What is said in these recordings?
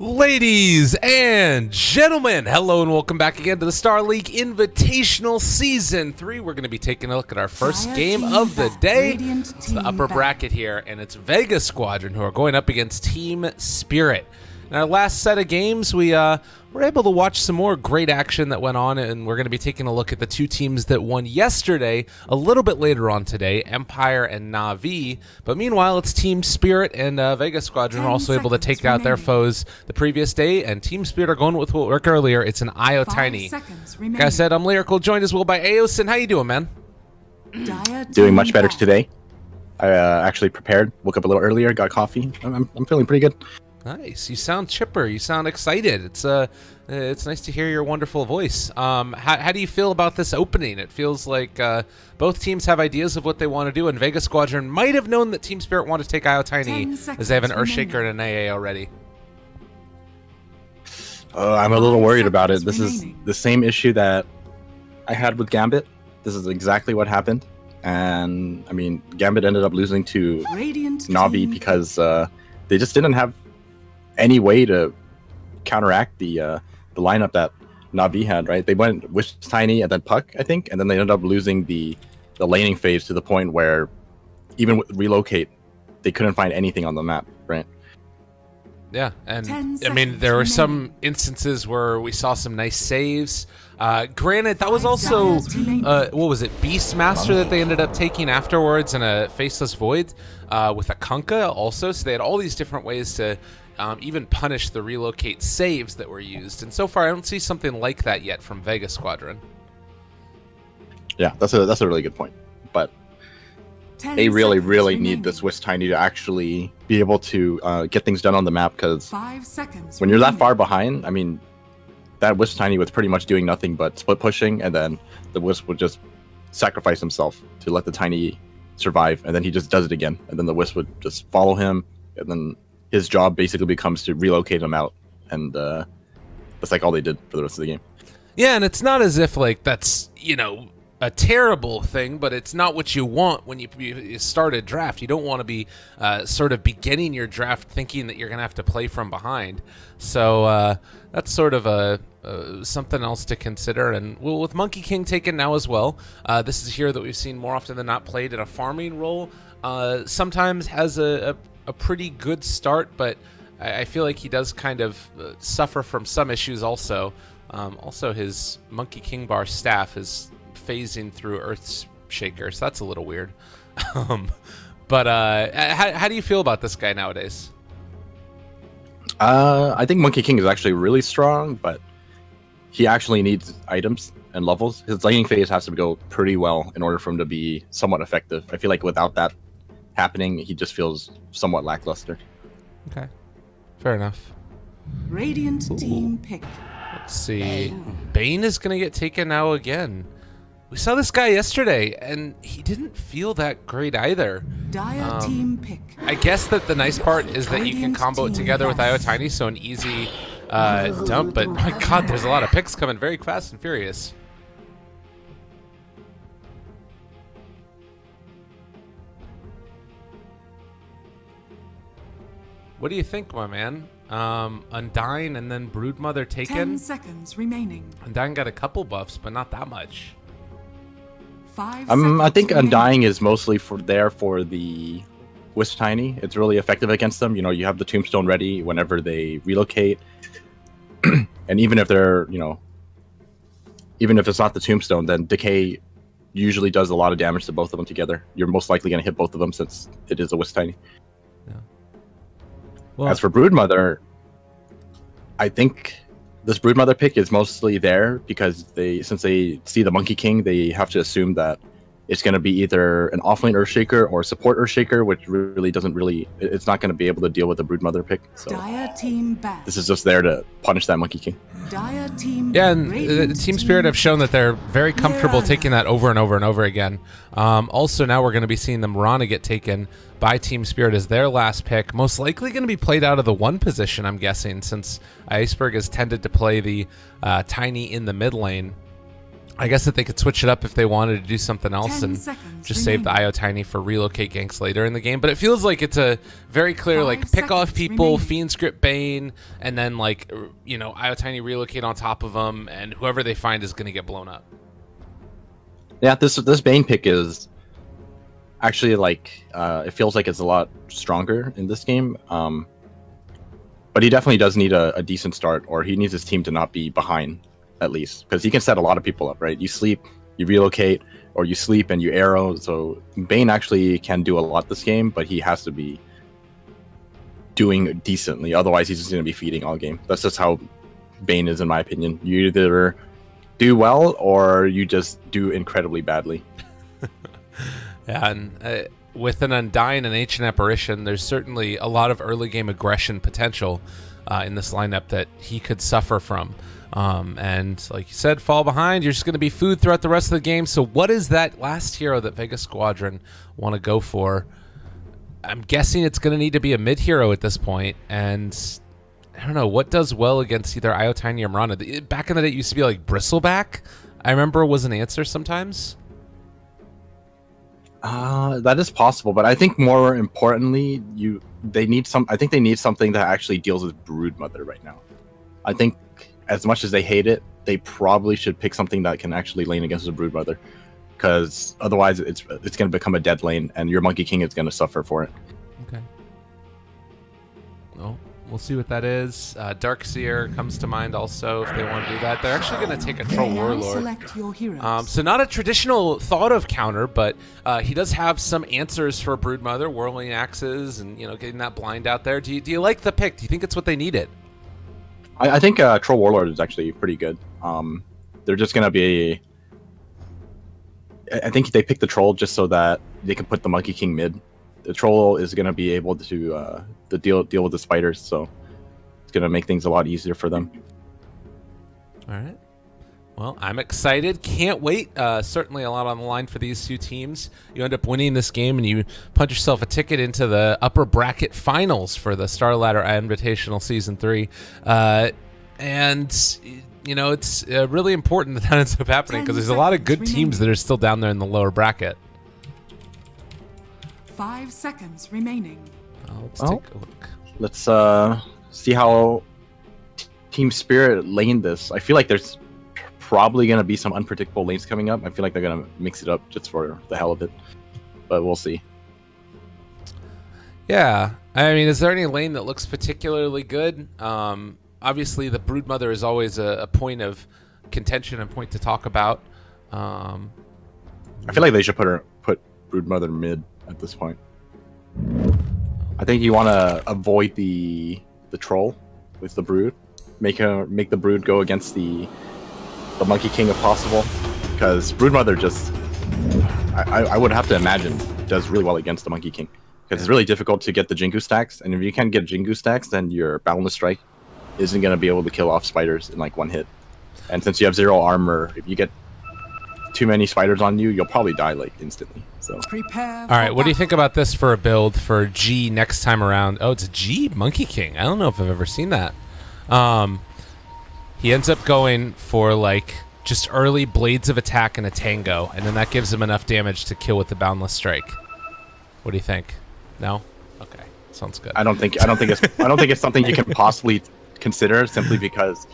Ladies and gentlemen, hello and welcome back again to the Star League Invitational Season 3. We're going to be taking a look at our first game of the day. It's the upper bracket here, and it's Vega Squadron who are going up against Team Spirit. In our last set of games, we were able to watch some more great action that went on, and we're going to be taking a look at the two teams that won yesterday a little bit later on today, Empire and Na'Vi. But meanwhile, it's Team Spirit and Vega Squadron are also able to take out their foes the previous day, and Team Spirit are going with what worked earlier. It's an IO Tiny. Like I said, I'm Lyrical, joined as well by Aosin. How you doing, man? Doing much better today. I actually prepared, woke up a little earlier, got coffee. I'm feeling pretty good. Nice. You sound chipper. You sound excited. It's nice to hear your wonderful voice. How do you feel about this opening? It feels like both teams have ideas of what they want to do, and Vega Squadron might have known that Team Spirit wanted to take IO Tiny, as they have an Earthshaker and an AA already. I'm a little worried about it. This is the same issue that I had with Gambit. This is exactly what happened. And, I mean, Gambit ended up losing to Na'Vi because they just didn't have any way to counteract the lineup that Na'Vi had, right? They went with Tiny and then Puck, I think, and then they ended up losing the laning phase to the point where even with relocate, they couldn't find anything on the map, right? Yeah, and I mean, there were some instances where we saw some nice saves. Granted, that was also, what was it, Beastmaster that they ended up taking afterwards, and a Faceless Void with a Kunkka also, so they had all these different ways to even punish the relocate saves that were used. And so far, I don't see something like that yet from Vega Squadron. Yeah, that's a really good point. But they really need the Swiss Tiny to actually be able to get things done on the map, because when you're that far behind, I mean, that Wisp Tiny was pretty much doing nothing but split pushing, and then the Wisp would just sacrifice himself to let the Tiny survive, and then he just does it again, and then the Wisp would just follow him, and then his job basically becomes to relocate him out, and that's like all they did for the rest of the game. Yeah, and it's not as if like that's, you know, a terrible thing, but it's not what you want when you start a draft. You don't want to be sort of beginning your draft thinking that you're going to have to play from behind. So that's sort of something else to consider. And well, with Monkey King taken now as well, this is a hero that we've seen more often than not played in a farming role. Sometimes has a pretty good start, but I feel like he does kind of suffer from some issues also. Also, his Monkey King bar staff is phasing through Earthshaker, so that's a little weird. But how do you feel about this guy nowadays? I think Monkey King is actually really strong, but he actually needs items and levels. His laning phase has to go pretty well in order for him to be somewhat effective. I feel like without that happening, he just feels somewhat lackluster. Okay, fair enough. Radiant team pick. Let's see. Bane is going to get taken now again. We saw this guy yesterday, and he didn't feel that great either. Team pick. I guess that the nice part is that you can combo it together with IO Tiny, so an easy dump, but my god, there's a lot of picks coming very fast and furious. What do you think, my man? Undying and then Broodmother taken. 10 seconds remaining. Undying got a couple buffs, but not that much. 5 I think seconds Undying is mostly for the Wisp Tiny. It's really effective against them. You know, you have the Tombstone ready whenever they relocate. And even if they're, you know, even if it's not the Tombstone, then Decay usually does a lot of damage to both of them together. You're most likely going to hit both of them since it is a Wisp Tiny. Yeah. Well, as for Broodmother, I think this Broodmother pick is mostly there because since they see the Monkey King, they have to assume that it's going to be either an offlane Earthshaker or support Earthshaker, which really it's not going to be able to deal with the Broodmother pick. So this is just there to punish that Monkey King. Yeah, and the Team Spirit have shown that they're very comfortable taking that over and over and over again. Also, now we're going to be seeing the Mirana get taken by Team Spirit as their last pick. Most likely going to be played out of the 1 position, I'm guessing, since Iceberg has tended to play the Tiny in the mid lane. I guess that they could switch it up if they wanted to do something else 10 and seconds just save the remaining. IO Tiny for relocate ganks later in the game. But it feels like it's a very clear, 5 like, pick off seconds people, remaining. Fiend Script Bane, and then, like, you know, IO Tiny relocate on top of them, and whoever they find is going to get blown up. Yeah, this Bane pick is actually, like, it feels like it's a lot stronger in this game. But he definitely does need a decent start, or he needs his team to not be behind, at least. Because he can set a lot of people up, right? You sleep, you relocate, or you sleep and you arrow. So Bane actually can do a lot this game, but he has to be doing decently. Otherwise, he's just going to be feeding all game. That's just how Bane is, in my opinion. You either do well, or you just do incredibly badly. Yeah, and with an Undying and Ancient Apparition, there's certainly a lot of early game aggression potential in this lineup that he could suffer from. And like you said, fall behind, you're just going to be food throughout the rest of the game. So what is that last hero that Vega Squadron want to go for? I'm guessing it's going to need to be a mid hero at this point, and I don't know, what does well against either IO Tiny or Mirana? Back in the day, it used to be like Bristleback, I remember, was an answer sometimes. That is possible, but I think more importantly, they need something that actually deals with Broodmother right now. I think as much as they hate it, they probably should pick something that can actually lane against the Broodmother, because otherwise it's going to become a dead lane, and your Monkey King is going to suffer for it. Okay. Well, we'll see what that is. Darkseer comes to mind also if they want to do that. They're actually going to take a Troll May I Warlord. select your heroes? So not a traditional thought of counter, but he does have some answers for Broodmother, whirling axes, and getting that blind out there. Do you like the pick? Do you think it's what they needed? I think Troll Warlord is actually pretty good. They're just going to be... I think they picked the Troll just so that they can put the Monkey King mid. The Troll is going to be able to deal with the spiders, so it's going to make things a lot easier for them. All right. Well, I'm excited. Can't wait. Certainly a lot on the line for these two teams. You end up winning this game, and you punch yourself a ticket into the upper bracket finals for the Star Ladder Invitational Season 3. And, it's really important that ends up happening, because there's a lot of good teams that are still down there in the lower bracket. 5 seconds remaining. Let's take a look. Let's see how Team Spirit lane this. I feel like there's probably going to be some unpredictable lanes coming up. I feel like they're going to mix it up just for the hell of it, but we'll see. Yeah, I mean, is there any lane that looks particularly good? Obviously, the Broodmother is always a point of contention and point to talk about. I feel like they should put Broodmother mid at this point. I think you want to avoid the Troll with the Brood. Make the Brood go against the Monkey King if possible, because Broodmother just I would have to imagine does really well against the Monkey King, because it's really difficult to get the Jingu stacks, and if you can't get Jingu stacks, then your Boundless Strike isn't going to be able to kill off spiders in like one hit. And since you have 0 armor, if you get too many spiders on you, you'll probably die like instantly. So Prepare. All right, what do you think about this for a build for G next time around? Oh, it's a G Monkey King. I don't know if I've ever seen that. He ends up going for like just early Blades of Attack and a Tango, and then that gives him enough damage to kill with the Boundless Strike. What do you think? No? Okay, sounds good. I don't think it's something you can possibly consider, simply because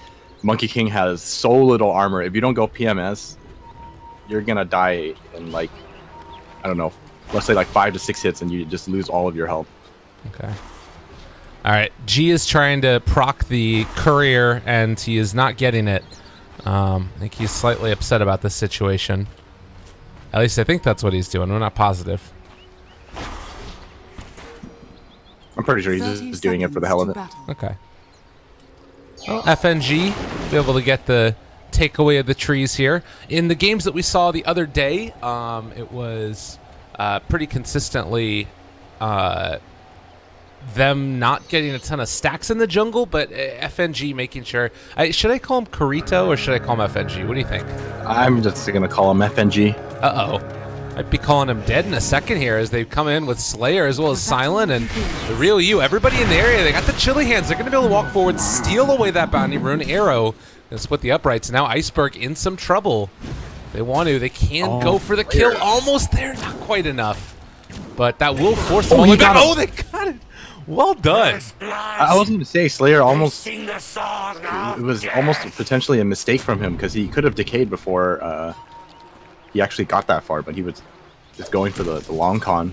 Monkey King has so little armor. If you don't go PMS, you're gonna die in like, I don't know, let's say like 5 to 6 hits, and you just lose all of your health. Okay. All right, G is trying to proc the courier, and he is not getting it. I think he's slightly upset about this situation. At least I think that's what he's doing. We're not positive. I'm pretty sure he's just doing it for the hell of it. Okay. Well, FNG be able to get the takeaway of the trees here. In the games that we saw the other day, it was pretty consistently them not getting a ton of stacks in the jungle, but FNG making sure. Should I call him Corito or should I call him FNG? What do you think? I'm just gonna call him FNG. Uh-oh. I'd be calling him dead in a second here as they come in with Slayer as well as Silent and the real you. Everybody in the area, they got the chilly hands. They're going to be able to walk forward, steal away that bounty rune. Arrow, going to split the uprights. Now Iceberg in some trouble. They want to. They can go for the kill. Almost there. Not quite enough. But that will force them all the way back. Oh, they got it. Well done. I was going to say, Slayer almost... It was almost potentially a mistake from him, because he could have decayed before he actually got that far, but he was just going for the long con,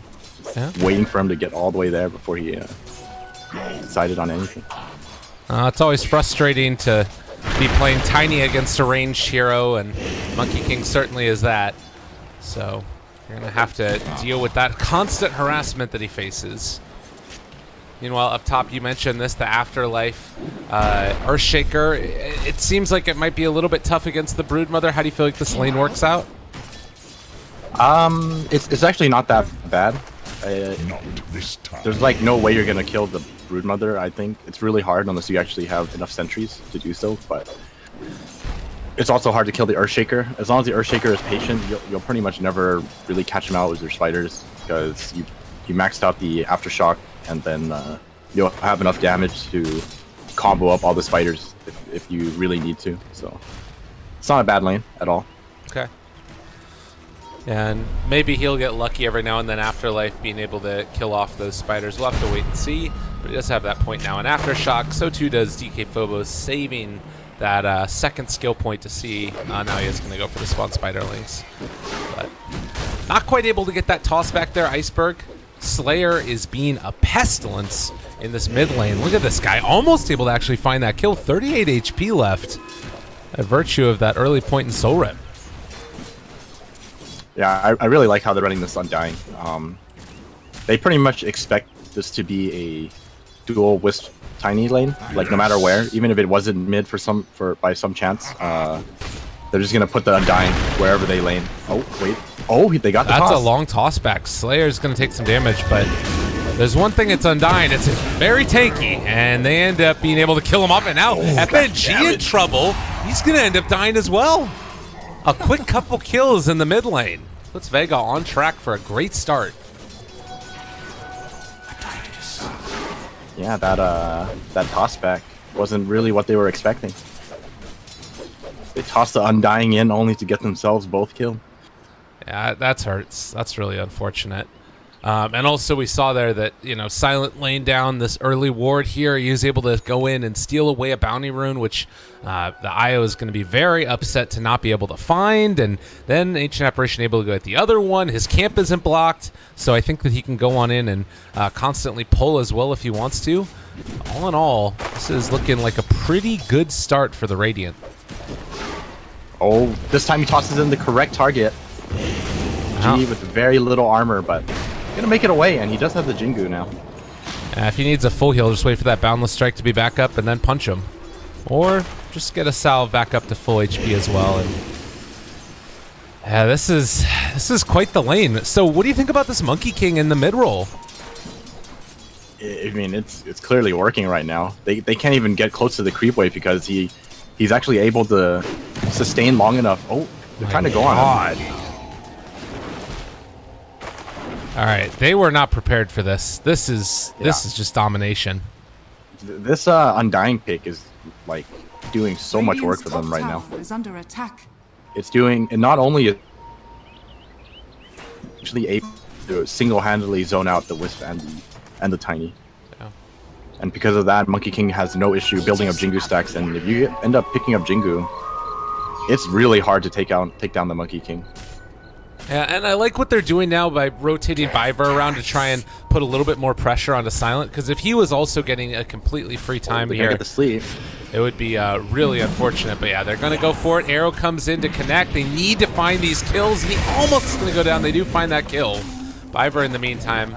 waiting for him to get all the way there before he decided on anything. It's always frustrating to be playing Tiny against a ranged hero, and Monkey King certainly is that. So you're going to have to deal with that constant harassment that he faces. Meanwhile, up top, you mentioned this, the Afterlife Earthshaker. It seems like it might be a little bit tough against the Broodmother. How do you feel like this lane works out? It's actually not that bad. There's like no way you're gonna kill the Broodmother. I think it's really hard unless you actually have enough sentries to do so. But it's also hard to kill the Earthshaker. As long as the Earthshaker is patient, you'll pretty much never really catch him out with your spiders, because you maxed out the Aftershock, and then you'll have enough damage to combo up all the spiders if you really need to. So it's not a bad lane at all. Okay. And maybe he'll get lucky every now and then, Afterlife being able to kill off those spiders. We'll have to wait and see, but he does have that point now in Aftershock. So too does DK Phobos, saving that second skill point to see. Now he is going to go for the spawn spiderlings. But not quite able to get that toss back there, Iceberg. Slayer is being a pestilence in this mid lane. Look at this guy, almost able to actually find that kill. 38 HP left, by virtue of that early point in Soul Rip. Yeah, I really like how they're running this Undying. They pretty much expect this to be a dual Wisp Tiny lane, like no matter where, even if it wasn't mid by some chance. They're just gonna put the Undying wherever they lane. Oh wait, oh they got the toss. That's a long toss back. Slayer's gonna take some damage, but there's one thing it's Undying. It's very tanky, and they end up being able to kill him off. And now FNG in trouble. He's gonna end up dying as well. A quick couple kills in the mid lane puts Vega on track for a great start. Yeah, that toss back wasn't really what they were expecting. They tossed the Undying in only to get themselves both killed. Yeah, that hurts. That's really unfortunate. And also we saw there that, you know, Silent laying down this early ward here. He was able to go in and steal away a bounty rune, which the IO is going to be very upset to not be able to find. And then Ancient Apparition able to go at the other one. His camp isn't blocked, so I think that he can go on in and constantly pull as well if he wants to. All in all, this is looking like a pretty good start for the Radiant. Oh, this time he tosses in the correct target. G with very little armor, but gonna make it away, and he does have the Jingu now. If he needs a full heal, just wait for that Boundless Strike to be back up and then punch him. Or just get a salve back up to full HP as well. And yeah, this is quite the lane. So what do you think about this Monkey King in the mid-roll? I mean, it's clearly working right now. They can't even get close to the creep wave because he's actually able to sustain long enough. Oh, they're trying to go on. All right, they were not prepared for this. This is just domination. This Undying pick is like doing so much work for them right now. Is under attack. It's doing, and not only is actually able to single-handedly zone out the Wisp and the Tiny. Yeah. And because of that, Monkey King has no issue building up Jingu stacks. And if you end up picking up Jingu, it's really hard to take down the Monkey King. Yeah, and I like what they're doing now by rotating Biver around to try and put a little bit more pressure onto Silent, because if he was also getting a completely free time here, get the sleep. It would be really unfortunate. But yeah, they're going to go for it. Arrow comes in to connect. They need to find these kills, and he almost is going to go down. They do find that kill. Biver, in the meantime,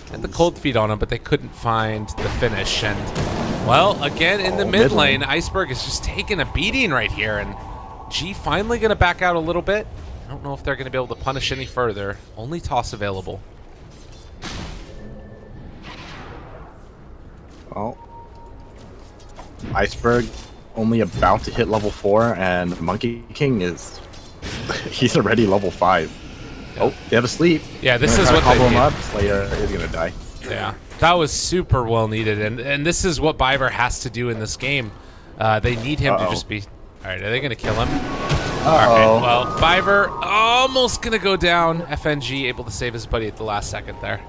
had the cold feet on him, but they couldn't find the finish. And, well, again, in the mid lane, Iceberg is just taking a beating right here, and G finally going to back out a little bit. I don't know if they're going to be able to punish any further. Only toss available. Well, Iceberg only about to hit level 4, and Monkey King is he's already level 5. Yeah. Oh, they have a sleep. Yeah, this is what they him up. Slayer is gonna die. Yeah, that was super well needed, and this is what Biver has to do in this game. They need him to just be. All right, are they gonna kill him? Uh-oh. Well, Biver almost going to go down. FNG able to save his buddy at the last second there.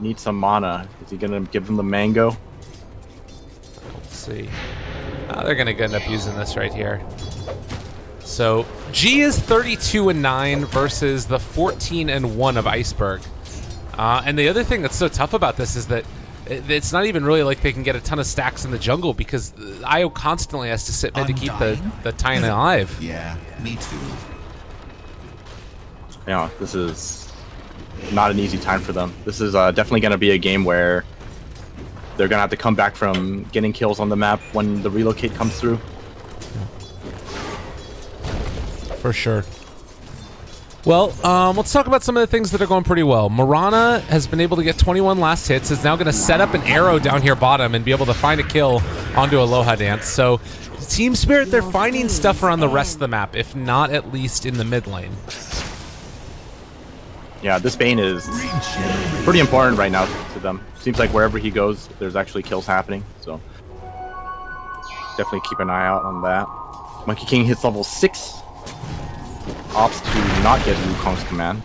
Need some mana. Is he gonna give him the mango? Let's see. They're gonna end up using this right here. So G is 32-9 versus the 14-1 of Iceberg. And the other thing that's so tough about this is that it's not even really like they can get a ton of stacks in the jungle because IO constantly has to sit mid to keep the Titan alive. Yeah, me too. Yeah, this is not an easy time for them. This is definitely going to be a game where they're going to have to come back from getting kills on the map when the relocate comes through. For sure. Well, let's talk about some of the things that are going pretty well. Mirana has been able to get 21 last hits, is now going to set up an arrow down here bottom and be able to find a kill onto Aloha Dance. So Team Spirit, they're finding stuff around the rest of the map, if not at least in the mid lane. Yeah, this Bane is pretty important right now to them. Seems like wherever he goes, there's actually kills happening. So definitely keep an eye out on that. Monkey King hits level 6. Opts to not get Wukong's command.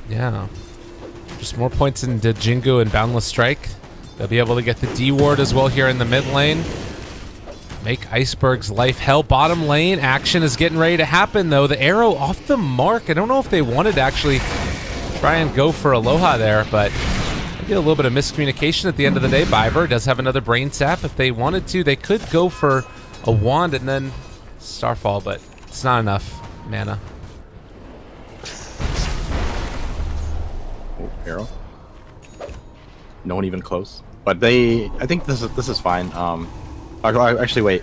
Yeah. Just more points into Jingu and Boundless Strike. They'll be able to get the D ward as well here in the mid lane. Make Iceberg's life hell. Bottom lane action is getting ready to happen, though. The arrow off the mark. I don't know if they wanted to actually try and go for Aloha there, but maybe a little bit of miscommunication at the end of the day. Biver does have another Brain Sap. If they wanted to, they could go for a wand and then Starfall, but it's not enough mana. Oh, arrow. No one even close. But I think this is fine. Actually, wait.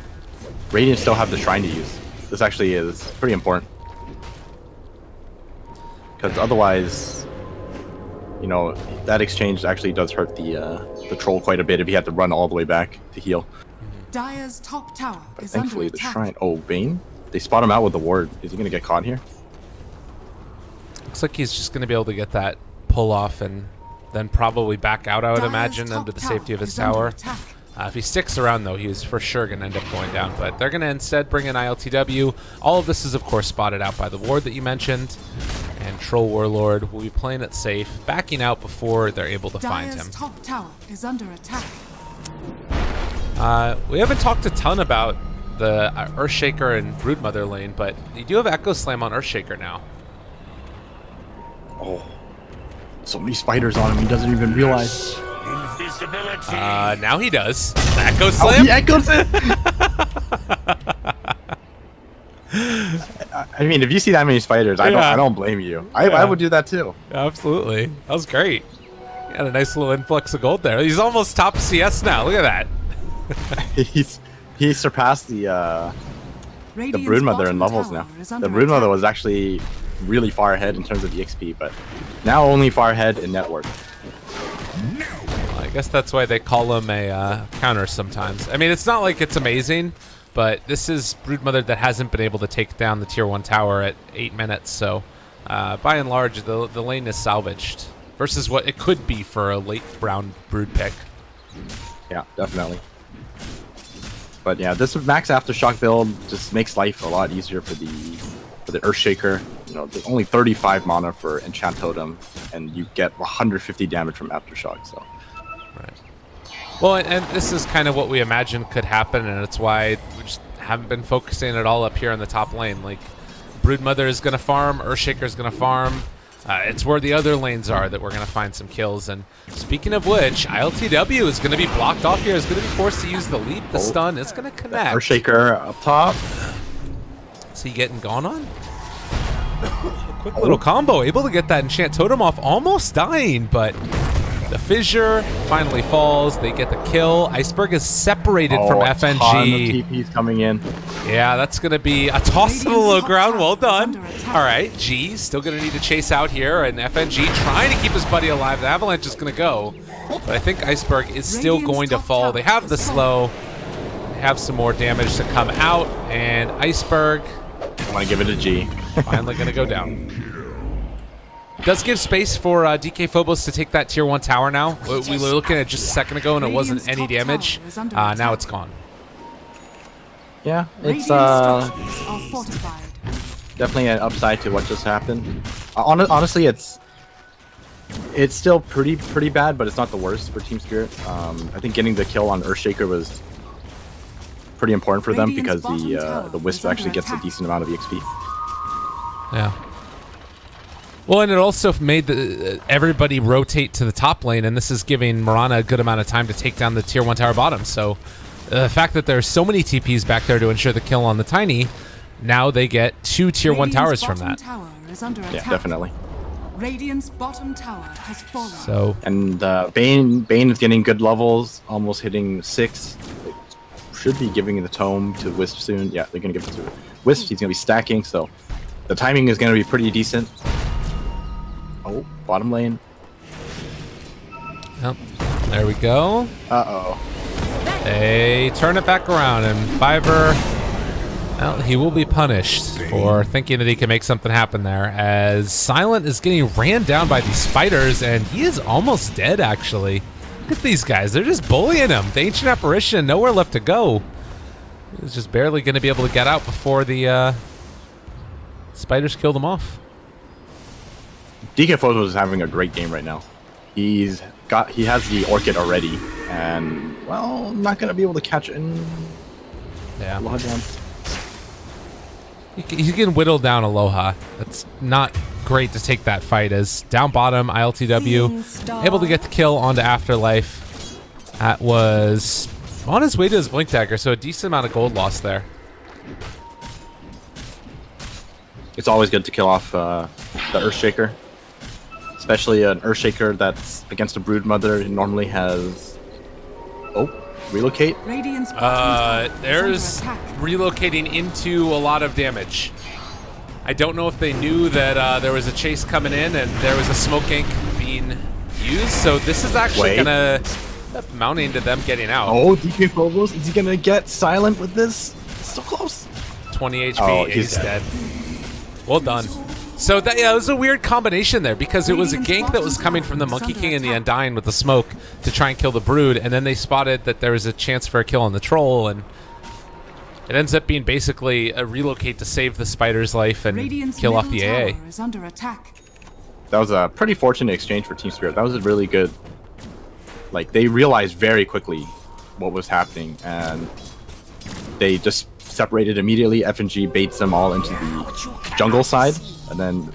Radiant still have the shrine to use. This actually is pretty important. Because otherwise, you know, that exchange actually does hurt the troll quite a bit if he had to run all the way back to heal. Dire's top tower But is thankfully, under the attack. shrine. Oh, Bane? They spot him out with the ward. Is he going to get caught here? Looks like he's just going to be able to get that pull off and then probably back out, I would Dire's imagine, top under the tower safety of his is under tower. attack. If he sticks around, though, he is for sure going to end up going down. But they're going to instead bring in ILTW. All of this is, of course, spotted out by the ward that you mentioned. And Troll Warlord will be playing it safe, backing out before they're able to find Dire's him. top tower is under attack. We haven't talked a ton about the Earthshaker and Broodmother lane, but you do have Echo Slam on Earthshaker now. Oh. So many spiders on him, he doesn't even realize. Now he does. Echo Oh, Slam? he echoes it! I mean, if you see that many spiders, I don't blame you. I would do that too. Absolutely. That was great. He had a nice little influx of gold there. He's almost top CS now. Look at that. He surpassed the Broodmother in levels now. The Broodmother was actually really far ahead in terms of EXP, but now only far ahead in network. Well, I guess that's why they call him a counter sometimes. I mean, it's not like it's amazing, but this is Broodmother that hasn't been able to take down the tier 1 tower at 8 minutes, so by and large, the lane is salvaged versus what it could be for a late round Brood pick. Yeah, definitely. But yeah, this max Aftershock build just makes life a lot easier for the Earthshaker. You know, there's only 35 mana for Enchant Totem, and you get 150 damage from Aftershock. So, right. Well, and this is kind of what we imagined could happen, and it's why we just haven't been focusing at all up here in the top lane. Like, Broodmother is going to farm, Earthshaker is going to farm. It's where the other lanes are that we're going to find some kills. And speaking of which, ILTW is going to be blocked off here. Is going to be forced to use the leap. The stun is going to connect. Earthshaker up top. Is he getting gone on? Quick little combo. Able to get that Enchant Totem off. Almost dying, but the Fissure finally falls. They get the kill. Iceberg is separated from FNG. Ton of TPs coming in. Yeah, that's going to be a toss to the low ground. Well done. All right, G still going to need to chase out here, and FNG trying to keep his buddy alive. The Avalanche is going to go, but I think Iceberg is still going to fall. They have the slow. They have some more damage to come out, and Iceberg I want to give it a G. finally going to go down. Does give space for DK Phobos to take that tier 1 tower now. We were looking at just a second ago and it wasn't any damage. Now it's gone. Yeah, it's definitely an upside to what just happened. Honestly, it's still pretty bad, but it's not the worst for Team Spirit. I think getting the kill on Earthshaker was pretty important for them because the Wisp actually gets a decent amount of EXP. Yeah. Well, and it also made everybody rotate to the top lane, and this is giving Mirana a good amount of time to take down the tier 1 tower bottom. So the fact that there's so many TPs back there to ensure the kill on the Tiny, now they get 2 tier 1 towers from that. Yeah, definitely. Radiant's bottom tower has fallen. So and Bane is getting good levels, almost hitting 6. They should be giving the tome to Wisp soon. Yeah, they're gonna give it to Wisp. He's gonna be stacking, so the timing is gonna be pretty decent. Oh, bottom lane. Yep. There we go. Uh-oh. They turn it back around, and Fiverr, well, he will be punished for thinking that he can make something happen there, as Silent is getting ran down by these spiders, and he is almost dead, actually. Look at these guys. They're just bullying him. The Ancient Apparition, nowhere left to go. He's just barely going to be able to get out before the spiders killed him off. DK Phobos is having a great game right now. He has the Orchid already, and well, not gonna be able to catch in. Yeah. Aloha down. He can whittle down Aloha. That's not great to take that fight as down bottom, ILTW, able to get the kill onto Afterlife. That was on his way to his Blink Dagger, so a decent amount of gold lost there. It's always good to kill off the Earthshaker. Especially an Earthshaker that's against a Broodmother. It normally has... Oh, relocate? There's relocating into a lot of damage. I don't know if they knew that there was a chase coming in and there was a smoke ink being used, so this is actually gonna mounting to them getting out. Oh, DK Phobos, is he gonna get Silent with this? It's so close. 20 HP, oh, he's dead. Well done. So that, yeah, it was a weird combination there because it was a gank that was coming from the Monkey King and the Undying with the smoke to try and kill the Brood, and then they spotted that there was a chance for a kill on the Troll, and it ends up being basically a relocate to save the Spider's life and kill off the AA. That was a pretty fortunate exchange for Team Spirit. That was a really good... Like, they realized very quickly what was happening, and they just separated immediately. FNG baits them all into the jungle side, and then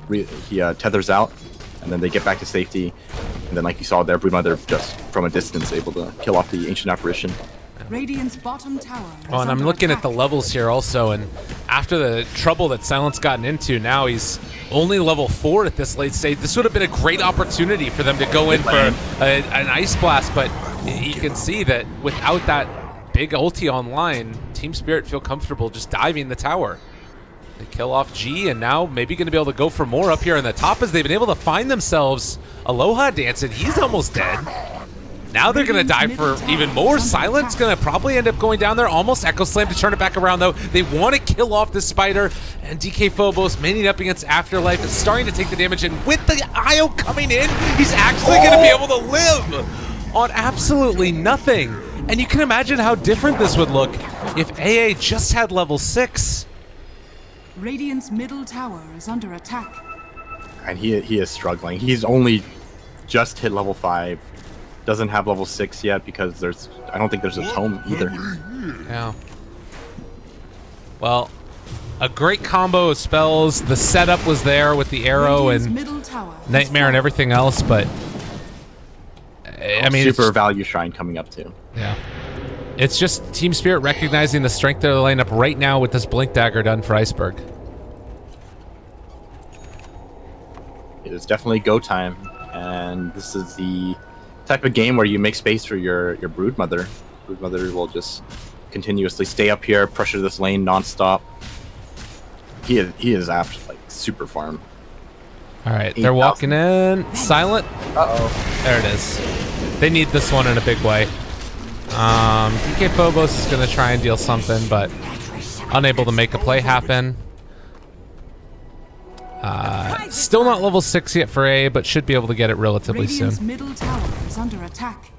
he tethers out, and then they get back to safety. And then, like you saw there, Broodmother just from a distance able to kill off the Ancient Apparition. Radiant's bottom tower. Oh, and I'm looking at the levels here also, and after the trouble that Silent's gotten into, now he's only level 4 at this late stage. This would have been a great opportunity for them to go in for an Ice Blast, but you can see that without that big ulti online, Team Spirit feel comfortable just diving the tower. They kill off G, and now maybe going to be able to go for more up here on the top as they've been able to find themselves Aloha dancing. He's almost dead. Now they're going to die for even more. Silent's going to probably end up going down there. Almost Echo Slam to turn it back around, though. They want to kill off this Spider, and DK Phobos manning up against Afterlife is starting to take the damage, and with the IO coming in, he's actually going to be able to live on absolutely nothing. And you can imagine how different this would look if AA just had level 6. Radiant's middle tower is under attack. And he is struggling. He's only just hit level 5. Doesn't have level 6 yet because I don't think there's a tome either. Yeah. Well, a great combo of spells. The setup was there with the arrow and Nightmare and everything else, but I mean, super value shrine coming up too. Yeah. It's just Team Spirit recognizing the strength of the lineup right now with this Blink Dagger done for Iceberg. It is definitely go time, and this is the type of game where you make space for your Broodmother. Broodmother will just continuously stay up here, pressure this lane non-stop. He is after like super farm. All right, they're walking in. Silent. Uh-oh. There it is. They need this one in a big way. DK Phobos is going to try and deal something, but unable to make a play happen. Still not level 6 yet for A, but should be able to get it relatively Radiant's soon. middle tower is under attack.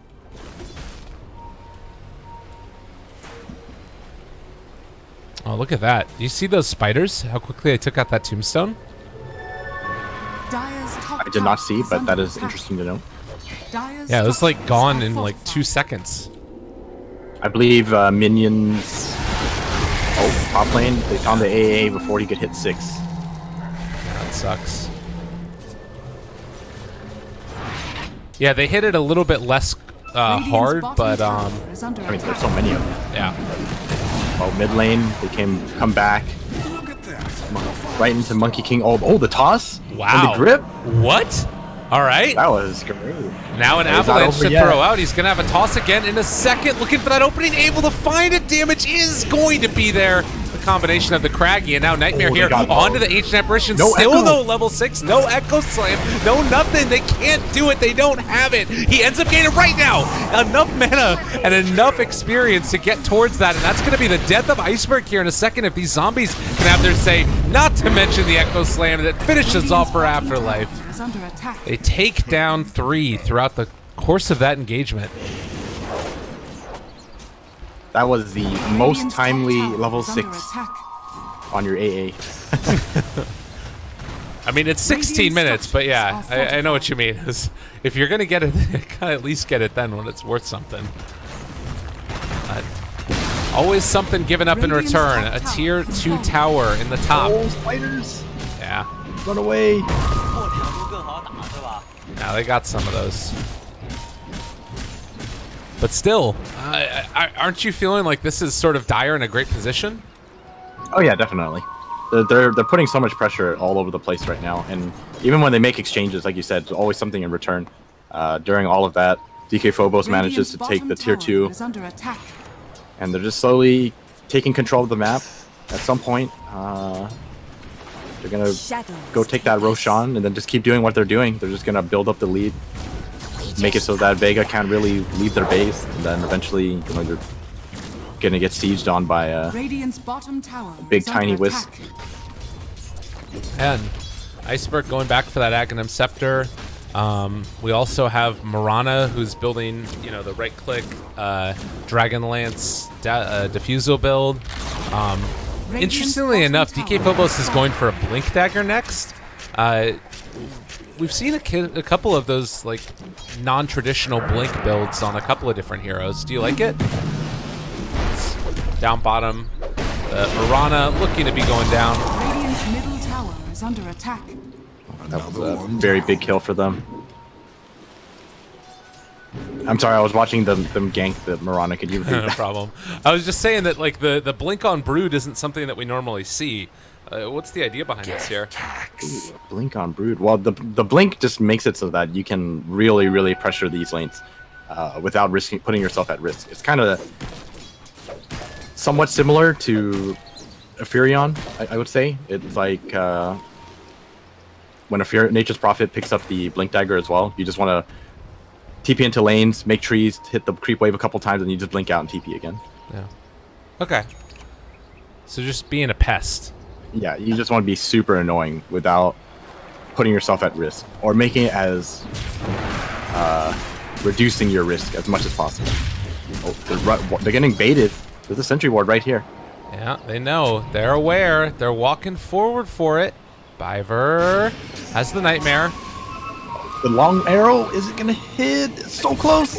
Oh, look at that. Do you see those spiders? How quickly I took out that tombstone? Dire's top I did not tower see, but under that is attack. interesting to know. Dire's Yeah, it was top like towers gone are in like fortified. 2 seconds. I believe minions. Oh, top lane. They found the AA before he could hit 6. That sucks. Yeah, they hit it a little bit less Radiant's hard, bottom but tower is under I mean, there's attack. so many of them. yeah. Oh, mid lane. They come back. Right into Monkey King. Oh, the toss. Wow. And the grip. What? All right. That was great. Now an It's not avalanche over to yet. throw out. He's gonna have a toss again in a second. Looking for that opening, able to find it. Damage is going to be there. The combination of the Craggy and now Nightmare Oh, they here got onto the Ancient Apparition. No Still Echo. no level 6, no Echo Slam, no nothing. They can't do it. They don't have it. He ends up getting it right now. Enough mana and enough experience to get towards that, and that's going to be the death of Iceberg here in a second if these zombies can have their say. Not to mention the Echo Slam that finishes off for Afterlife. Is under attack. They take down 3 throughout the course of that engagement. That was the most Radiant's top timely tower level is under 6 attack. on your AA. I mean, it's 16 Radiant minutes, but yeah, structures are I know what you mean. If you're going to get it, gotta at least get it then when it's worth something. Always something given up in Radiant's return. top A tower tier is 2 falling. tower in the top. Oh, spiders! Yeah. Run away! Now they got some of those. But still, aren't you feeling like this is sort of Dire in a great position? Oh yeah, definitely. They're putting so much pressure all over the place right now, and even when they make exchanges, like you said, there's always something in return. During all of that, DK Phobos manages to take the tier 2, Is under attack. and they're just slowly taking control of the map. At some point, they're gonna go take that Roshan, and then just keep doing what they're doing. They're just gonna build up the lead, make it so that Vega can't really leave their base, and then eventually, you know, they're gonna get sieged on by Radiant's bottom tower big is under tiny wisp. attack. And Iceberg going back for that Aghanim Scepter. We also have Mirana, who's building, you know, the right-click Dragonlance Diffusal build. Interestingly enough, DK Phobos is going for a Blink Dagger next. We've seen a couple of those like non-traditional Blink builds on a couple of different heroes. Do you like it? Down bottom, Mirana looking to be going down. Radiant's middle tower is under attack. That was a very big kill for them. I'm sorry, I was watching them gank the Mirana. Could you repeat No that? problem. I was just saying that like the blink on Brood isn't something that we normally see. What's the idea behind this here? Ooh, blink on Brood. Well, the blink just makes it so that you can really pressure these lanes without putting yourself at risk. It's kind of somewhat similar to Furion, I would say. It's like when Nature's Prophet picks up the Blink Dagger as well. You just want to TP into lanes, make trees, hit the creep wave a couple times, and you just blink out and TP again. Yeah. Okay. So just being a pest. Yeah, you just want to be super annoying without putting yourself at risk, or making it as reducing your risk as much as possible. Oh, they're getting baited. There's a sentry ward right here. Yeah, they know. They're aware. They're walking forward for it. Biver has the Nightmare. The long arrow, is it gonna hit? It's so close.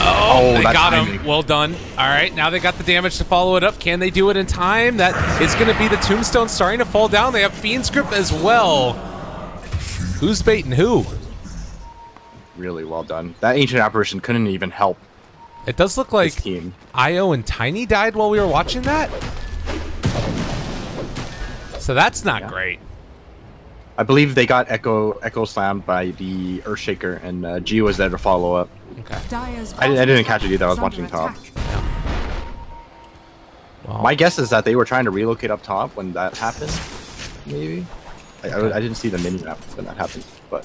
Oh, they that got him. timing. Well done. All right, now they got the damage to follow it up. Can they do it in time? That is going to be the tombstone starting to fall down. They have Fiend's Grip as well. Who's baiting who? Really well done. That ancient apparition couldn't even help It does look like this team. Io and Tiny died while we were watching that. So that's not great. I believe they got Echo slammed by the Earthshaker, and G was there to follow up. Okay. Dire's I didn't catch it either. I was is watching under top. attack. Well, My guess is that they were trying to relocate up top when that happened. Maybe. I didn't see the mini map when that happened, but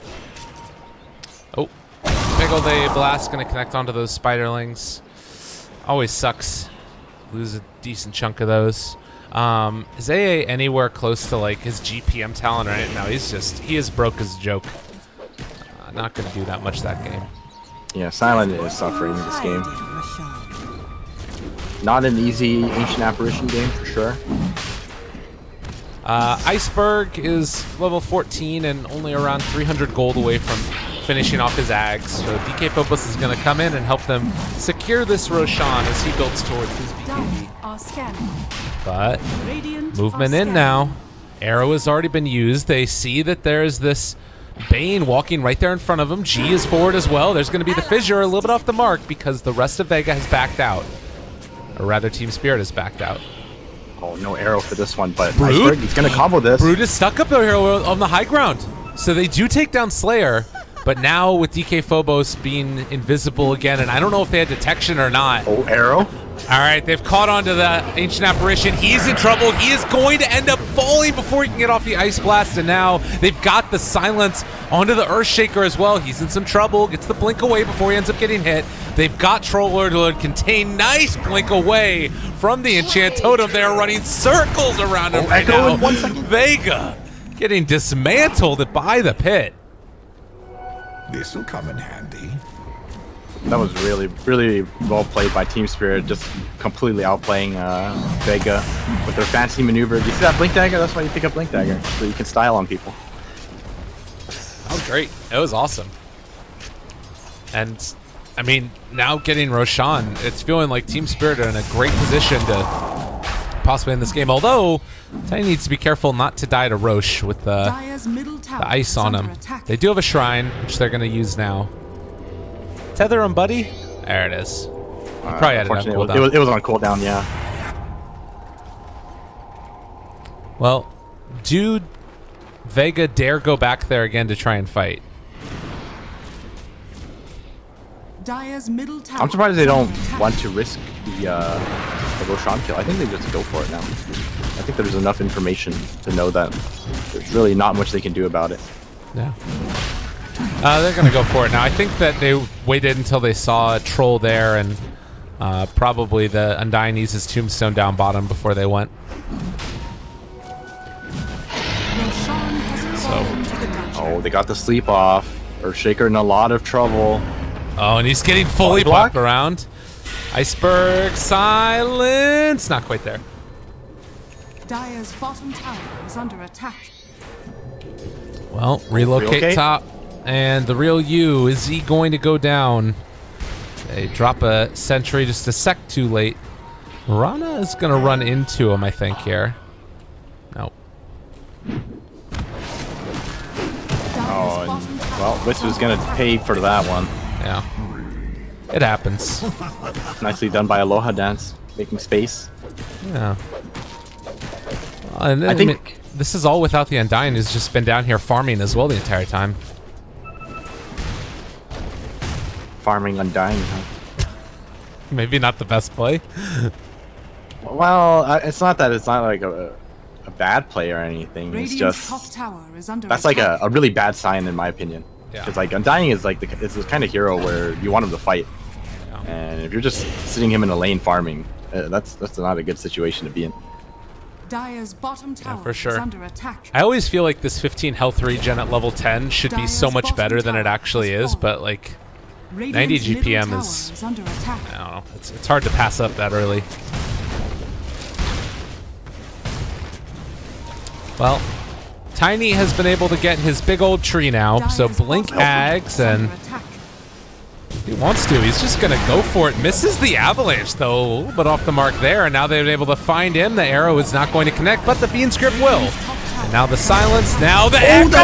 oh, big old A blast going to connect onto those spiderlings. Always sucks. Lose a decent chunk of those. Is AA anywhere close to like his GPM talent right now? He is broke as a joke. Not going to do that much that game. Yeah, Silent is suffering this game. Not an easy Ancient Apparition game for sure. Iceberg is level 14 and only around 300 gold away from finishing off his Ags. So DK Phobos is going to come in and help them secure this Roshan as he builds towards his BKB. But movement in now. Arrow has already been used. They see that there's this Bane walking right there in front of him. G is forward as well. There's going to be the Fissure a little bit off the mark because the rest of Vega has backed out. Or rather, Team Spirit has backed out. Oh, no arrow for this one, but Iceberg, he's going to combo this. Brood is stuck up there on the high ground. So they do take down Slayer, but now with DK Phobos being invisible again, and I don't know if they had detection or not. Oh, arrow. All right, they've caught on to the Ancient Apparition. He's in trouble. He is going to end up falling before he can get off the Ice Blast, and now they've got the silence onto the Earthshaker as well. He's in some trouble. Gets the blink away before he ends up getting hit. They've got Troller to contain. Nice blink away from the Enchant Totem. They're running circles around him right now. Vega getting dismantled by the pit. This'll come in handy. That was really, really well played by Team Spirit, just completely outplaying Vega with their fancy maneuver. Do you see that Blink Dagger? That's why you pick up Blink Dagger, so you can style on people. That was great. It was awesome. And, I mean, now getting Roshan, it's feeling like Team Spirit are in a great position to possibly win this game. Although, Tiny needs to be careful not to die to Roche with the ice on him. They do have a Shrine, which they're going to use now. Tether him, buddy. There it is. Probably had it on cooldown. It was on cooldown, yeah. Well, do Vega dare go back there again to try and fight? I'm surprised they don't want to risk the Roshan kill. I think they just go for it now. I think there's enough information to know that there's really not much they can do about it. Yeah. They're going to go for it now. I think that they waited until they saw a troll there, and probably the Undying used his tombstone down bottom before they went. Oh, they got the sleep off. Earthshaker in a lot of trouble. Oh, and he's getting fully blocked around. Iceberg, silence. Not quite there. Dire's bottom tower is under attack. Well, relocate top. And the real you, is he going to go down? They drop a sentry just a sec too late. Rana is going to run into him, I think, here. Nope. Oh, well, Witsu's going to pay for that one. Yeah. It happens. Nicely done by Aloha Dance, making space. Yeah. And I think this is all without the Undying, who's just been down here farming as well the entire time. Farming Undying, huh? Maybe not the best play. Well, it's not that it's not like a bad play or anything. It's just that's like a really bad sign in my opinion. Because like Undying is like it's the kind of hero where you want him to fight, and if you're just sitting him in a lane farming, that's not a good situation to be in. Dire's bottom tower for sure. is under attack. I always feel like this 15 health regen at level 10 should be so much better than it actually is, but like 90 GPM is, I don't know, it's hard to pass up that early. Well, Tiny has been able to get his big old tree now, so Blink Ags, and if he wants to, he's just going to go for it. Misses the Avalanche, though, a little bit off the mark there, and now they've been able to find him. The arrow is not going to connect, but the Bean Script will. And now the silence, now the Echo!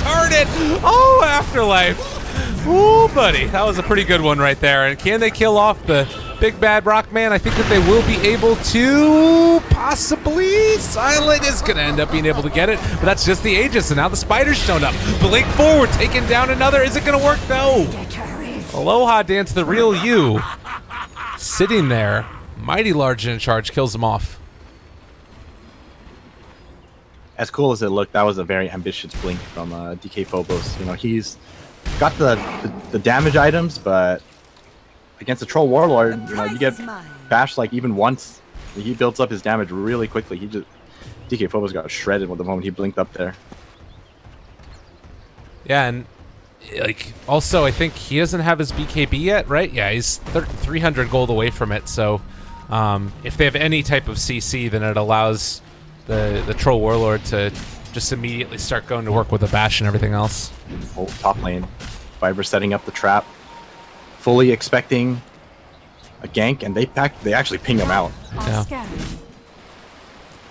Turret! Oh, Afterlife! Ooh, buddy, that was a pretty good one right there. And can they kill off the big bad Rockman? I think that they will be able to, possibly. Silent is going to end up being able to get it, but that's just the Aegis, and now the Spider's shown up. Blink forward, taking down another. Is it going to work? No. Aloha Dance, the real you, sitting there, mighty large in charge, kills him off. As cool as it looked, that was a very ambitious blink from DK Phobos. You know, he's got the damage items, but against a Troll Warlord, you know, you get bashed like even once, He builds up his damage really quickly. DK Phobos got shredded with the moment he blinked up there. Yeah, and like also I think he doesn't have his BKB yet, right? Yeah, he's 300 gold away from it. So if they have any type of CC, then it allows the Troll Warlord to just immediately start going to work with the bash and everything else. Oh, top lane. Viper setting up the trap, fully expecting a gank, and they actually ping him out. Yeah.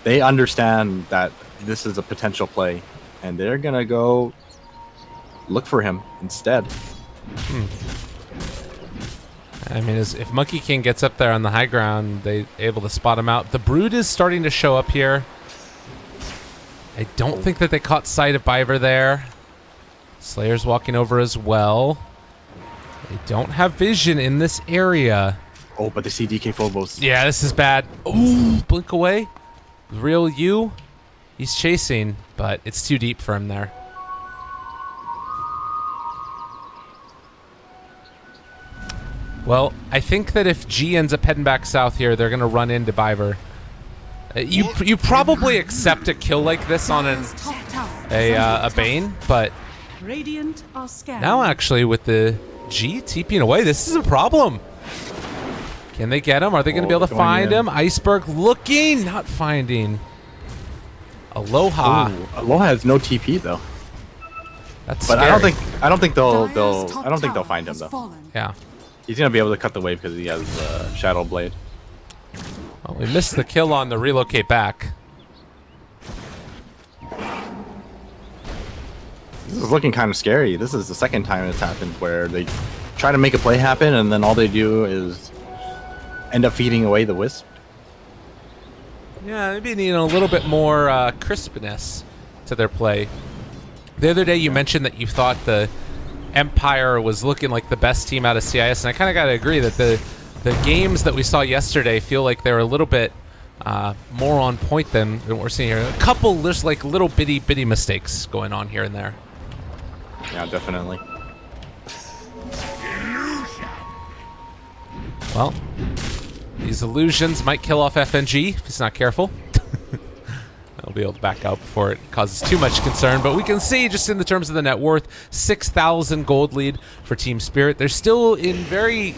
They understand that this is a potential play, and they're gonna go look for him instead. I mean, if Monkey King gets up there on the high ground, they able to spot him out. The Brood is starting to show up here. I don't think that they caught sight of Biver there. Slayer's walking over as well. They don't have vision in this area. Oh, but they see DK Phobos. Yeah, this is bad. Ooh, blink away. Real you. He's chasing, but it's too deep for him there. Well, I think that if G ends up heading back south here, they're going to run into Biver. You probably accept a kill like this on a Bane, but now actually with the G TPing away, this is a problem. Can they get him? Are they going to be able to find him? Iceberg looking, not finding. Aloha. Ooh, Aloha has no TP though. That's but scary. I don't think they'll find him though. Yeah. He's gonna be able to cut the wave because he has Shadow Blade. Well, we missed the kill on the relocate back. This is looking kind of scary. This is the second time it's happened where they try to make a play happen and then all they do is end up feeding away the Wisp. Yeah, maybe needing a little bit more crispness to their play. The other day you mentioned that you thought the Empire was looking like the best team out of CIS, and I kind of got to agree that the games that we saw yesterday feel like they're a little bit more on point than what we're seeing here. A couple just like little bitty mistakes going on here and there. Yeah, definitely. Well, these illusions might kill off FNG if he's not careful. He'll be able to back out before it causes too much concern. But we can see, just in the terms of the net worth, 6,000 gold lead for Team Spirit. They're still in very,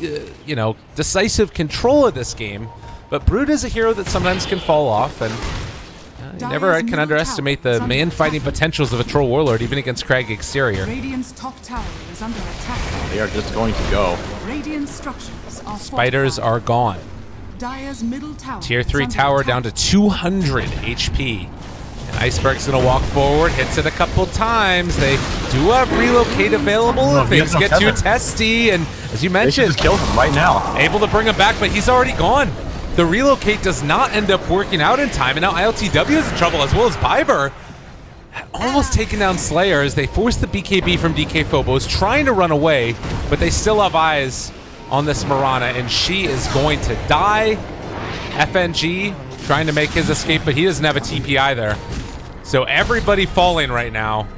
decisive control of this game. But Brood is a hero that sometimes can fall off, and you never can underestimate the man-fighting potentials of a Troll Warlord, even against Crag Exterior. Radiant's top tower is under attack. They are just going to go. Radiant structures are Spiders are gone. Dire's middle tower Tier 3 tower down to 200 HP. And Iceberg's going to walk forward, hits it a couple times. They do have relocate available if things get too testy. And as you mentioned, just kill him right now. Able to bring him back, but he's already gone. The relocate does not end up working out in time, and now ILTW is in trouble as well as Biver. Almost taking down Slayer as they force the BKB from DK Phobos, trying to run away, but they still have eyes on this Mirana, and she is going to die. FNG trying to make his escape, but he doesn't have a TP either. So everybody falling right now.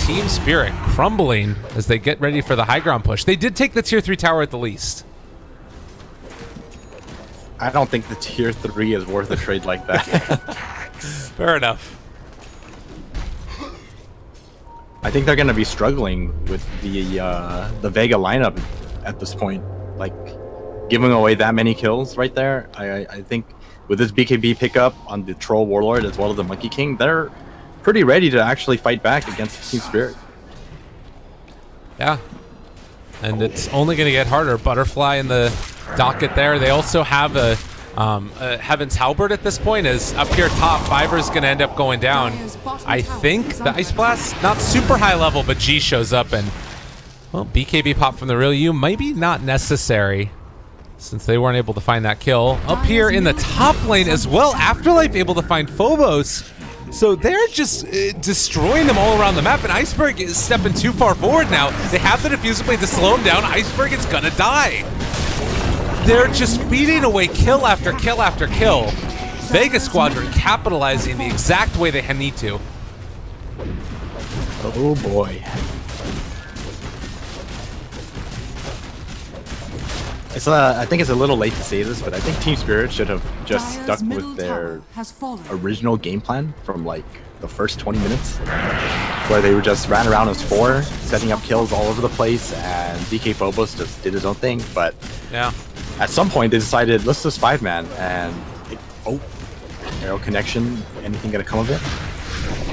Team Spirit crumbling as they get ready for the high ground push. They did take the tier 3 tower at the least. I don't think the tier 3 is worth a trade like that. Fair enough. I think they're going to be struggling with the Vega lineup at this point. Like, giving away that many kills right there, I think with this BKB pickup on the Troll Warlord as well as the Monkey King, they're pretty ready to actually fight back against Team Spirit. Yeah. And it's only going to get harder. Butterfly in the docket there. They also have a Heaven's Halberd at this point, as up here top, Biver's going to end up going down. I think the Ice Blast, not super high level, but G shows up and, well, BKB pop from the real U, maybe not necessary since they weren't able to find that kill. Up here in the top lane as well, Afterlife able to find Phobos. So they're just destroying them all around the map, and Iceberg is stepping too far forward now. They have the diffuser blade to slow him down. Iceberg is gonna die. They're just beating away kill after kill after kill. Vega Squadron capitalizing the exact way they need to. Oh boy. It's I think it's a little late to say this, but I think Team Spirit should have just Dire's stuck middle with their tower has fallen. original game plan from like the first 20 minutes, where they were just ran around as 4, setting up kills all over the place, and DK Phobos just did his own thing. But Yeah. at some point they decided, let's just 5-man, and oh, arrow connection. Anything gonna come of it?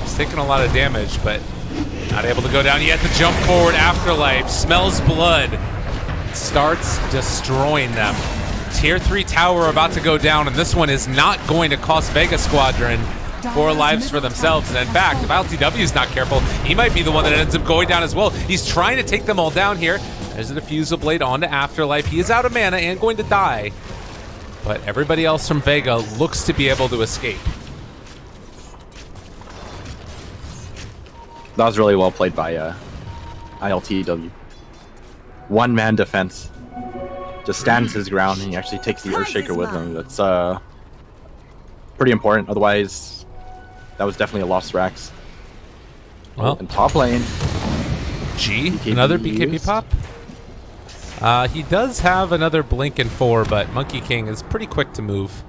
He's taking a lot of damage, but not able to go down yet. The jump forward, Afterlife smells blood, starts destroying them. Tier 3 tower about to go down, and this one is not going to cost Vega Squadron 4 lives for themselves. And in fact, if LTW is not careful, he might be the one that ends up going down as well. He's trying to take them all down here. There's a Diffusal Blade onto Afterlife. He is out of mana and going to die. But everybody else from Vega looks to be able to escape. That was really well played by ILTW. 1-man defense. Just stands his ground, and he actually takes the Earthshaker with him. That's pretty important. Otherwise, that was definitely a lost Rax. Well, in top lane, G, BKB another BKB used. pop. He does have another Blink in 4, but Monkey King is pretty quick to move.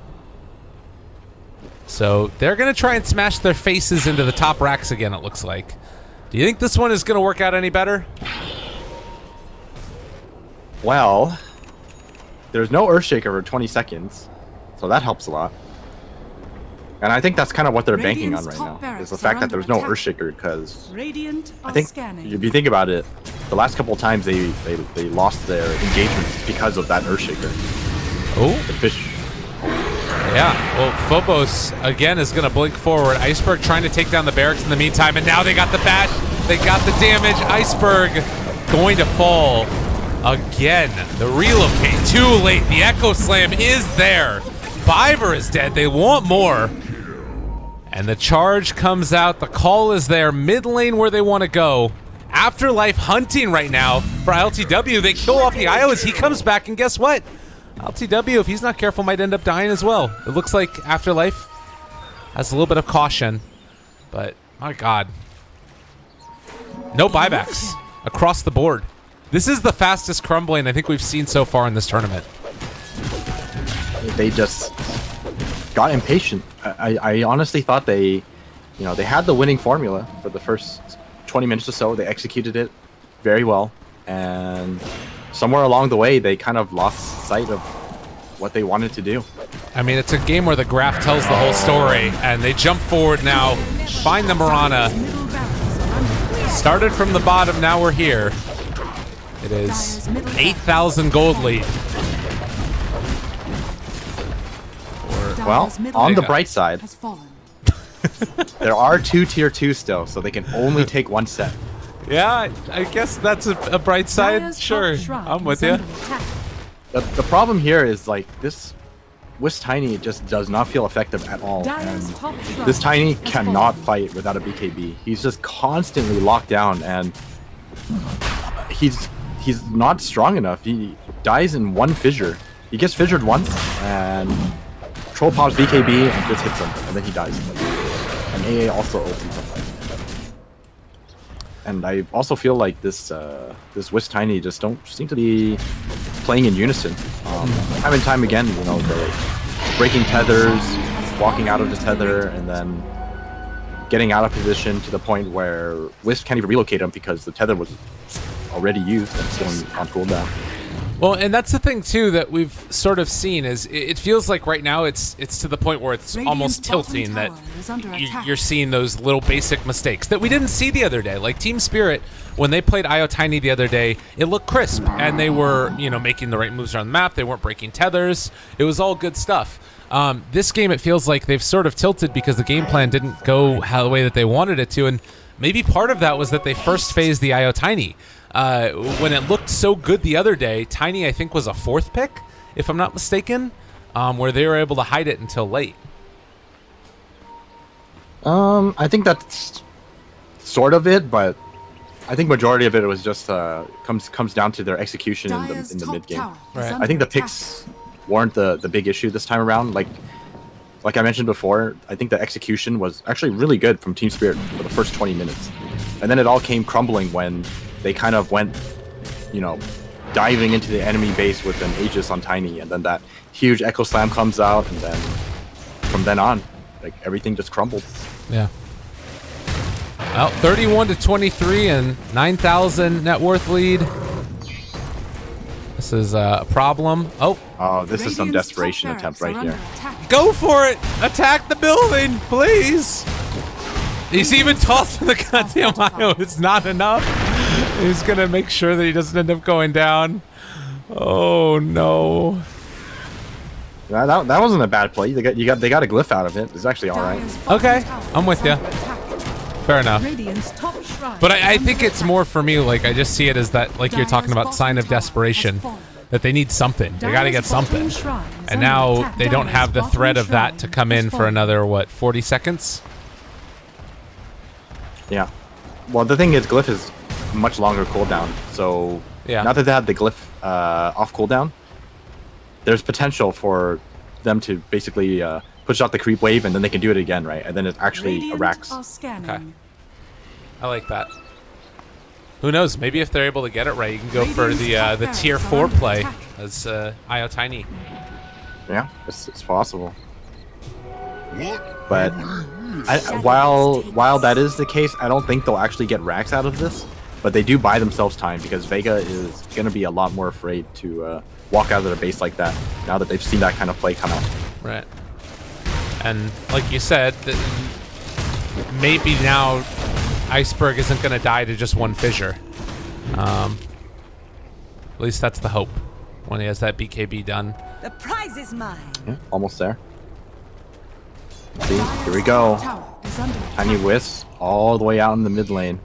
So they're going to try and smash their faces into the top racks again, it looks like. Do you think this one is going to work out any better? well, there's no Earthshaker for 20 seconds, so that helps a lot. And I think that's kind of what they're banking on Radiant's right top now, is the barracks fact are that under there's no attack. Earthshaker, because Radiant I are think scanning. if you think about it, the last couple of times they lost their engagements because of that Earthshaker. Oh, The fish. yeah. Well, Phobos, again, is going to blink forward. Iceberg trying to take down the barracks in the meantime, and now they got the bat. They got the damage. Iceberg going to fall again. The relocate, too late. The Echo Slam is there. Biver is dead. They want more. And the charge comes out. The call is there. Mid lane where they want to go. Afterlife hunting right now for LTW. They kill off the IO as he comes back, and guess what? LTW, if he's not careful, might end up dying as well. It looks like Afterlife has a little bit of caution, but my God. No buybacks across the board. This is the fastest crumbling I think we've seen so far in this tournament. They just got impatient. I honestly thought they had the winning formula for the first 20 minutes or so. They executed it very well, and somewhere along the way they kind of lost sight of what they wanted to do. I mean, it's a game where the graph tells the whole story, and they jump forward now, find the Mirana. Middle barracks are under Started from the bottom, now we're here. It is 8,000 gold lead. Well, Dire's middle on the Vega. bright side, has fallen. there are 2 tier 2 still, so they can only take 1 set. Yeah, I guess that's a bright side. Dire's top Sure, shrine I'm with is you. under attack. The problem here is like this Wisp Tiny just does not feel effective at all. Dire's And top shrine this Tiny has cannot fallen. fight without a BKB. He's just constantly locked down, and he's not strong enough. He dies in 1 fissure. He gets fissured once, and Troll pops BKB and just hits him, and then he dies. And AA also ults sometimes. And I also feel like this Wisp Tiny just don't seem to be playing in unison. Time and time again, they're breaking tethers, walking out of the tether, and then getting out of position to the point where Wisp can't even relocate him because the tether was already used and still on cooldown. Well, and that's the thing too that we've sort of seen is it feels like right now it's to the point where it's almost Radiant's bottom tilting that tower is under attack. you're seeing those little basic mistakes that we didn't see the other day. Like Team Spirit, when they played IO Tiny the other day, it looked crisp and they were making the right moves around the map. They weren't breaking tethers. It was all good stuff. This game, it feels like they've sort of tilted because the game plan didn't go the way that they wanted it to, and maybe part of that was that they first phased the IO Tiny. When it looked so good the other day, Tiny, I think, was a 4th pick, if I'm not mistaken, where they were able to hide it until late. I think that's sort of it, but I think majority of it was just comes down to their execution in Dire's the top mid game. tower is Right. under I think the attack. picks weren't the big issue this time around. Like I mentioned before, I think the execution was actually really good from Team Spirit for the first 20 minutes, and then it all came crumbling when they kind of went, diving into the enemy base with an Aegis on Tiny, and then that huge Echo Slam comes out, and then from then on, like everything just crumbled. Yeah. Well, 31 to 23 and 9,000 net worth lead. This is a problem. Oh, this is some desperation attempt right here. go for it! Attack the building, please! He's even tossing the goddamn IO. It's not enough. He's gonna make sure that he doesn't end up going down. Oh no. That wasn't a bad play. They got a glyph out of it. It's actually all right. Okay, I'm with you. Fair enough. But I think it's more for me, like, I just see it as that, like you're talking about, sign of desperation. That they need something. They gotta get something. And now they don't have the threat of that to come in for another, what, 40 seconds? Yeah. Well, the thing is, glyph is much longer cooldown. So yeah. Now that they have the glyph off cooldown, there's potential for them to basically push out the creep wave, and then they can do it again, right? And then it actually racks. Okay. I like that. Who knows? Maybe if they're able to get it right, you can go for the tier 4 play as IO Tiny. Yeah, it's possible. But while that is the case, I don't think they'll actually get racks out of this. But they do buy themselves time, because Vega is going to be a lot more afraid to walk out of their base like that now that they've seen that kind of play come out. Right. And like you said, maybe now Iceberg isn't going to die to just one fissure. At least that's the hope when he has that BKB done. The prize is mine. Yeah, almost there. See, here we go. Tiny Wisp all the way out in the mid lane.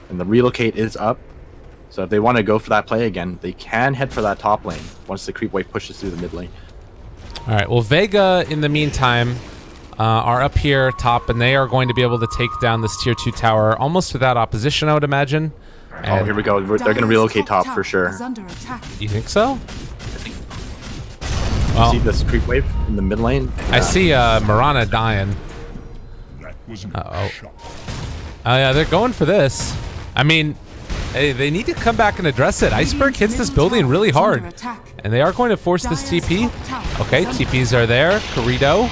And the relocate is up. So if they want to go for that play again, they can head for that top lane once the creep wave pushes through the mid lane. All right, well, Vega, in the meantime, are up here top, and they are going to be able to take down this tier 2 tower almost without opposition, I would imagine. And here we go. They're going to relocate top for sure. You think so? Well, see this creep wave in the mid lane? I see Mirana dying. Uh-oh. Oh, yeah, they're going for this. I mean, hey, they need to come back and address it. Iceberg hits this building really hard. And they are going to force this TP. Okay, TPs are there. Corrido,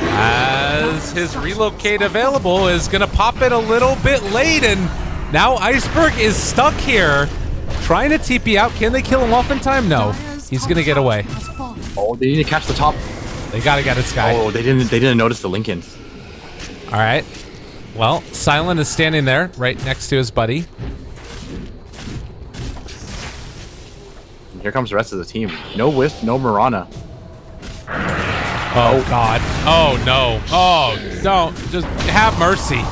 as his relocate available, is going to pop it a little bit late. And now Iceberg is stuck here, trying to TP out. Can they kill him off in time? No. He's going to get away. Oh, they need to catch the top. They got to get this guy. Oh, they didn't notice the Lincolns. All right. Well, Silent is standing there right next to his buddy. Here comes the rest of the team. No Wisp, no Mirana. Oh, God. Oh, no. Oh, don't. Just have mercy.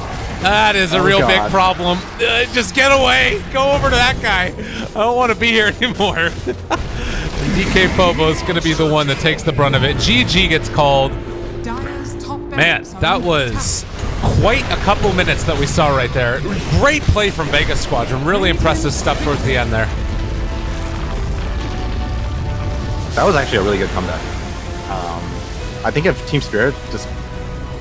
That is a real big problem. Just get away. Go over to that guy. I don't want to be here anymore. DK Pobo is going to be the one that takes the brunt of it. GG gets called. Man, that was quite a couple minutes that we saw right there. Great play from Vega Squadron. Really impressive stuff towards the end there. That was actually a really good comeback. I think if Team Spirit just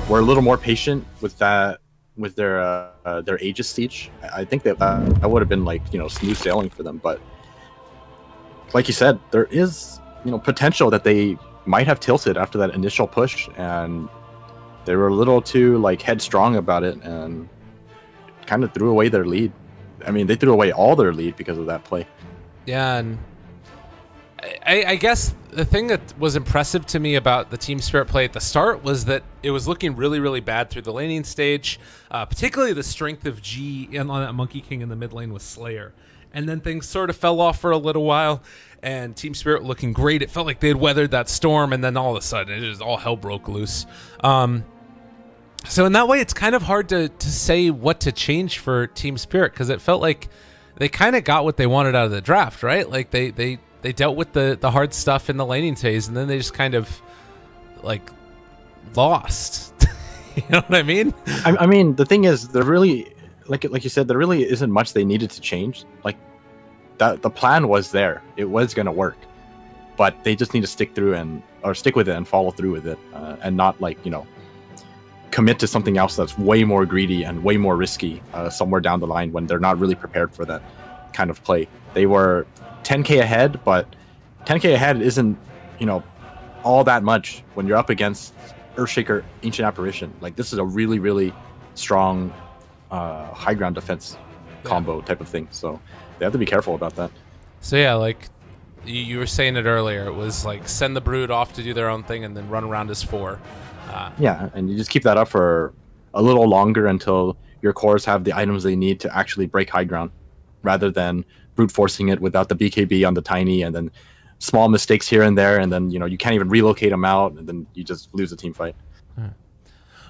were a little more patient with that, with their Aegis siege, I think that would have been, like, you know, smooth sailing for them. But like you said, there is, you know, potential that they might have tilted after that initial push, and they were a little too, like, headstrong about it and kind of threw away their lead. I mean, they threw away all their lead because of that play. Yeah, and I guess the thing that was impressive to me about the Team Spirit play at the start was that it was looking really, really bad through the laning stage, particularly the strength of G on that Monkey King in the mid lane with Slayer. And then things sort of fell off for a little while, and Team Spirit looking great. It felt like they had weathered that storm, and then all of a sudden, it just all hell broke loose. So in that way, it's kind of hard to say what to change for Team Spirit, because it felt like they kind of got what they wanted out of the draft, right? Like they dealt with the hard stuff in the laning phase, and then they just kind of, like, lost. You know what I mean? I mean, the thing is, there really, like you said, there really isn't much they needed to change. Like, the plan was there; it was going to work, but they just need to stick with it and follow through with it, and not, like, you know, commit to something else that's way more greedy and way more risky somewhere down the line when they're not really prepared for that kind of play. They were 10k ahead, but 10k ahead isn't, you know, all that much when you're up against Earthshaker Ancient Apparition. Like, this is a really, really strong high ground defense combo type of thing. So they have to be careful about that. So yeah, like you were saying it earlier, it was like send the Brood off to do their own thing and then run around as 4. Yeah, and you just keep that up for a little longer until your cores have the items they need to actually break high ground, rather than brute forcing it without the BKB on the tiny, and then small mistakes here and there, and then, you know, you can't even relocate them out, and then you just lose a team fight.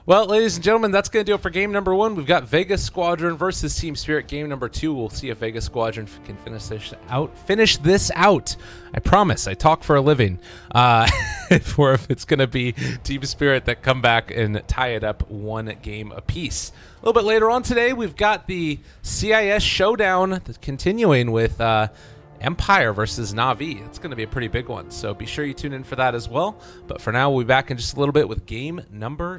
Well, ladies and gentlemen, that's going to do it for game number 1. We've got Vega Squadron versus Team Spirit. Game number 2, we'll see if Vega Squadron can finish this out. I promise. I talk for a living. Or if it's going to be Team Spirit that come back and tie it up 1 game apiece. A little bit later on today, we've got the CIS Showdown continuing with Empire versus Na'Vi. It's going to be a pretty big one, so be sure you tune in for that as well. But for now, we'll be back in just a little bit with game number